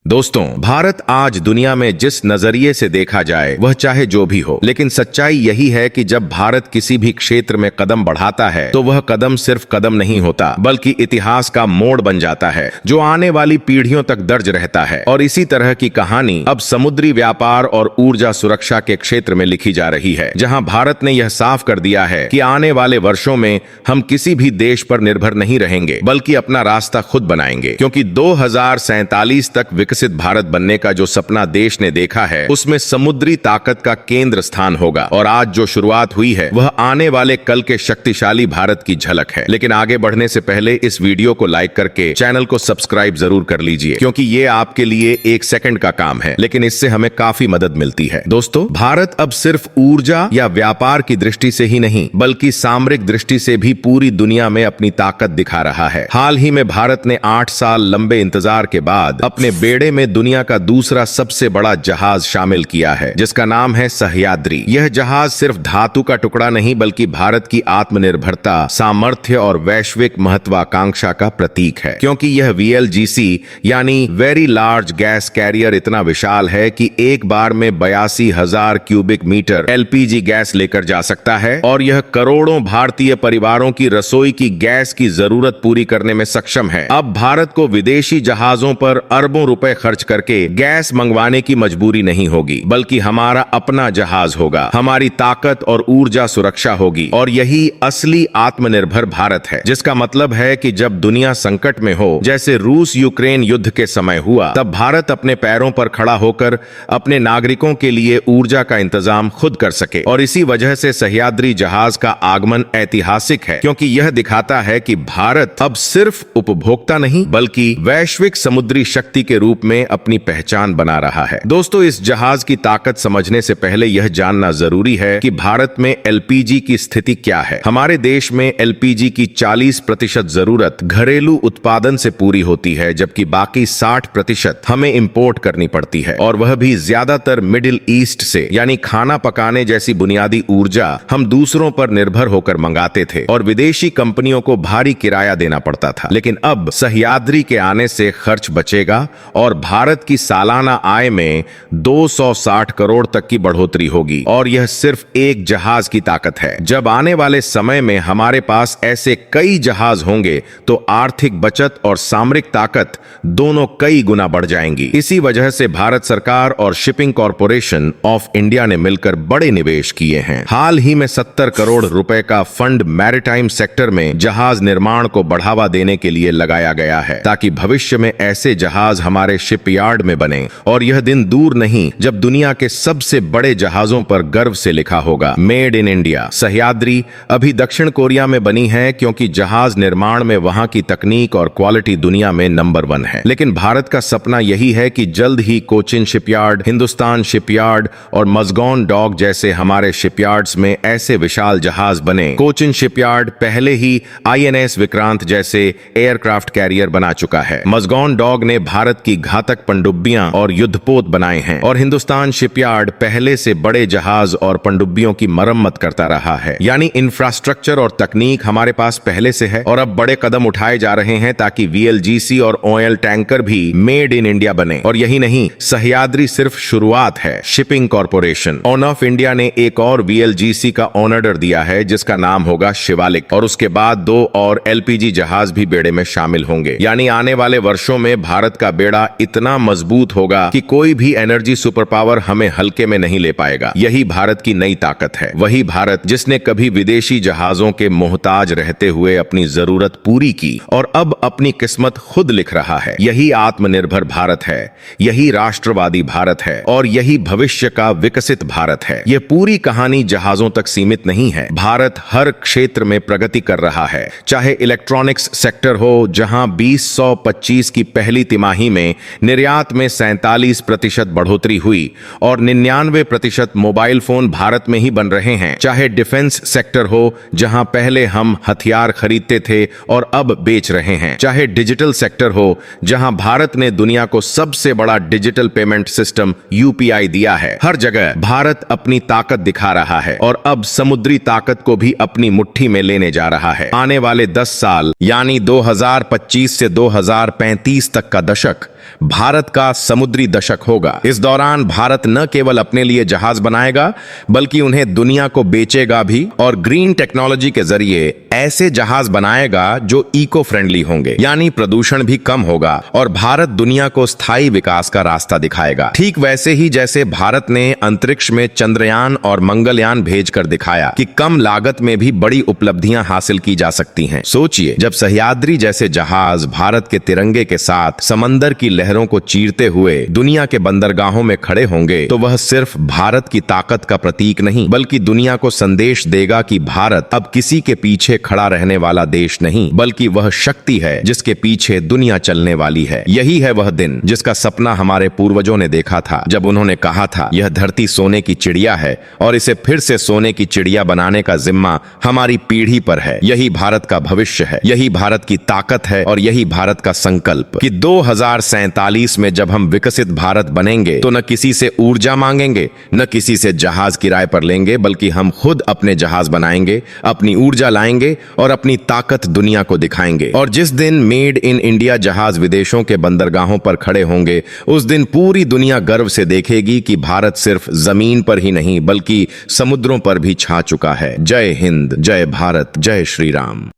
दोस्तों, भारत आज दुनिया में जिस नजरिए से देखा जाए वह चाहे जो भी हो, लेकिन सच्चाई यही है कि जब भारत किसी भी क्षेत्र में कदम बढ़ाता है तो वह कदम सिर्फ कदम नहीं होता बल्कि इतिहास का मोड़ बन जाता है जो आने वाली पीढ़ियों तक दर्ज रहता है। और इसी तरह की कहानी अब समुद्री व्यापार और ऊर्जा सुरक्षा के क्षेत्र में लिखी जा रही है, जहां भारत ने यह साफ कर दिया है कि आने वाले वर्षों में हम किसी भी देश पर निर्भर नहीं रहेंगे बल्कि अपना रास्ता खुद बनाएंगे, क्योंकि 2047 तक विकसित भारत बनने का जो सपना देश ने देखा है उसमें समुद्री ताकत का केंद्र स्थान होगा। और आज जो शुरुआत हुई है वह आने वाले कल के शक्तिशाली भारत की झलक है। लेकिन आगे बढ़ने से पहले इस वीडियो को लाइक करके चैनल को सब्सक्राइब जरूर कर लीजिए, क्योंकि ये आपके लिए 1 सेकंड का काम है, लेकिन इससे हमें काफी मदद मिलती है। दोस्तों, भारत अब सिर्फ ऊर्जा या व्यापार की दृष्टि से ही नहीं बल्कि सामरिक दृष्टि से भी पूरी दुनिया में अपनी ताकत दिखा रहा है। हाल ही में भारत ने 8 साल लंबे इंतजार के बाद अपने बेड़े में दुनिया का दूसरा सबसे बड़ा जहाज शामिल किया है, जिसका नाम है सह्याद्री। यह जहाज सिर्फ धातु का टुकड़ा नहीं बल्कि भारत की आत्मनिर्भरता, सामर्थ्य और वैश्विक महत्वाकांक्षा का प्रतीक है, क्योंकि यह VLGC यानी वेरी लार्ज गैस कैरियर इतना विशाल है कि एक बार में 82,000 क्यूबिक मीटर LPG गैस लेकर जा सकता है और यह करोड़ों भारतीय परिवारों की रसोई की गैस की जरूरत पूरी करने में सक्षम है। अब भारत को विदेशी जहाजों पर अरबों रुपए खर्च करके गैस मंगवाने की मजबूरी नहीं होगी, बल्कि हमारा अपना जहाज होगा, हमारी ताकत और ऊर्जा सुरक्षा होगी। और यही असली आत्मनिर्भर भारत है, जिसका मतलब है कि जब दुनिया संकट में हो, जैसे रूस यूक्रेन युद्ध के समय हुआ, तब भारत अपने पैरों पर खड़ा होकर अपने नागरिकों के लिए ऊर्जा का इंतजाम खुद कर सके। और इसी वजह से सह्याद्री जहाज का आगमन ऐतिहासिक है, क्योंकि यह दिखाता है कि भारत अब सिर्फ उपभोक्ता नहीं बल्कि वैश्विक समुद्री शक्ति के रूप में अपनी पहचान बना रहा है। दोस्तों, इस जहाज की ताकत समझने से पहले यह जानना जरूरी है कि भारत में LPG की स्थिति क्या है। हमारे देश में LPG की 40% जरूरत घरेलू उत्पादन से पूरी होती है, जबकि बाकी 60% हमें इंपोर्ट करनी पड़ती है, और वह भी ज्यादातर मिडिल ईस्ट से। यानी खाना पकाने जैसी बुनियादी ऊर्जा हम दूसरों पर निर्भर होकर मंगाते थे और विदेशी कंपनियों को भारी किराया देना पड़ता था। लेकिन अब सह्याद्री के आने से खर्च बचेगा और भारत की सालाना आय में 260 करोड़ तक की बढ़ोतरी होगी। और यह सिर्फ एक जहाज की ताकत है। जब आने वाले समय में हमारे पास ऐसे कई जहाज होंगे तो आर्थिक बचत और सामरिक ताकत दोनों कई गुना बढ़ जाएंगी। इसी वजह से भारत सरकार और शिपिंग कॉरपोरेशन ऑफ इंडिया ने मिलकर बड़े निवेश किए हैं। हाल ही में 70 करोड़ रुपए का फंड मैरिटाइम सेक्टर में जहाज निर्माण को बढ़ावा देने के लिए लगाया गया है, ताकि भविष्य में ऐसे जहाज हमारे शिपयार्ड में बने। और यह दिन दूर नहीं जब दुनिया के सबसे बड़े जहाजों पर गर्व से लिखा होगा मेड इन इंडिया। सह्याद्री अभी दक्षिण कोरिया में बनी है, क्योंकि जहाज निर्माण में वहां की तकनीक और क्वालिटी दुनिया में नंबर 1 है। लेकिन भारत का सपना यही है कि जल्द ही कोचिन शिपयार्ड, हिंदुस्तान शिपयार्ड और मज़गाओन डॉक जैसे हमारे शिपयार्ड्स में ऐसे विशाल जहाज बने। कोचिन शिपयार्ड पहले ही INS विक्रांत जैसे एयरक्राफ्ट कैरियर बना चुका है। मज़गाओन डॉक ने भारत की घातक पनडुब्बियां और युद्धपोत बनाए हैं, और हिंदुस्तान शिपयार्ड पहले से बड़े जहाज और पनडुब्बियों की मरम्मत करता रहा है। यानी इंफ्रास्ट्रक्चर और तकनीक हमारे पास पहले से है, और अब बड़े कदम उठाए जा रहे हैं ताकि VLGC और ऑयल टैंकर भी मेड इन इंडिया बने। और यही नहीं, सह्याद्री सिर्फ शुरुआत है। शिपिंग कॉरपोरेशन ऑफ इंडिया ने एक और VLGC का ऑर्डर दिया है, जिसका नाम होगा शिवालिक, और उसके बाद 2 और LPG जहाज भी बेड़े में शामिल होंगे। यानी आने वाले वर्षों में भारत का बेड़ा इतना मजबूत होगा कि कोई भी एनर्जी सुपर पावर हमें हल्के में नहीं ले पाएगा। यही भारत की नई ताकत है। वही भारत जिसने कभी विदेशी जहाजों के मोहताज रहते हुए अपनी जरूरत पूरी की और अब अपनी किस्मत खुद लिख रहा है। यही आत्मनिर्भर भारत है, यही राष्ट्रवादी भारत है, और यही भविष्य का विकसित भारत है। यह पूरी कहानी जहाजों तक सीमित नहीं है। भारत हर क्षेत्र में प्रगति कर रहा है, चाहे इलेक्ट्रॉनिक्स सेक्टर हो, जहां 2025 की पहली तिमाही में निर्यात में 47% बढ़ोतरी हुई और 99% मोबाइल फोन भारत में ही बन रहे हैं। चाहे डिफेंस सेक्टर हो, जहां पहले हम हथियार खरीदते थे और अब बेच रहे हैं। चाहे डिजिटल सेक्टर हो, जहां भारत ने दुनिया को सबसे बड़ा डिजिटल पेमेंट सिस्टम UPI दिया है। हर जगह भारत अपनी ताकत दिखा रहा है और अब समुद्री ताकत को भी अपनी मुट्ठी में लेने जा रहा है। आने वाले 10 साल यानी 2025 से 2035 तक का दशक भारत का समुद्री दशक होगा। इस दौरान भारत न केवल अपने लिए जहाज बनाएगा बल्कि उन्हें दुनिया को बेचेगा भी, और ग्रीन टेक्नोलॉजी के जरिए ऐसे जहाज बनाएगा जो इको फ्रेंडली होंगे, यानी प्रदूषण भी कम होगा और भारत दुनिया को स्थायी विकास का रास्ता दिखाएगा। ठीक वैसे ही जैसे भारत ने अंतरिक्ष में चंद्रयान और मंगलयान भेजकर दिखाया कि कम लागत में भी बड़ी उपलब्धियां हासिल की जा सकती हैं। सोचिए, जब सह्याद्री जैसे जहाज भारत के तिरंगे के साथ समंदर की लहरों को चीरते हुए दुनिया के बंदरगाहों में खड़े होंगे तो वह सिर्फ भारत की ताकत का प्रतीक नहीं बल्कि दुनिया को संदेश देगा कि भारत अब किसी के पीछे खड़ा रहने वाला देश नहीं बल्कि वह शक्ति है जिसके पीछे दुनिया चलने वाली है। यही है वह दिन जिसका सपना हमारे पूर्वजों ने देखा था, जब उन्होंने कहा था यह धरती सोने की चिड़िया है और इसे फिर से सोने की चिड़िया बनाने का जिम्मा हमारी पीढ़ी पर है। यही भारत का भविष्य है, यही भारत की ताकत है और यही भारत का संकल्प कि 2047 में जब हम विकसित भारत बनेंगे तो न किसी से ऊर्जा मांगेंगे, न किसी से जहाज किराए पर लेंगे, बल्कि हम खुद अपने जहाज बनाएंगे, अपनी ऊर्जा लाएंगे और अपनी ताकत दुनिया को दिखाएंगे। और जिस दिन मेड इन इंडिया जहाज विदेशों के बंदरगाहों पर खड़े होंगे, उस दिन पूरी दुनिया गर्व से देखेगी कि भारत सिर्फ जमीन पर ही नहीं बल्कि समुद्रों पर भी छा चुका है। जय हिंद, जय भारत, जय श्री राम।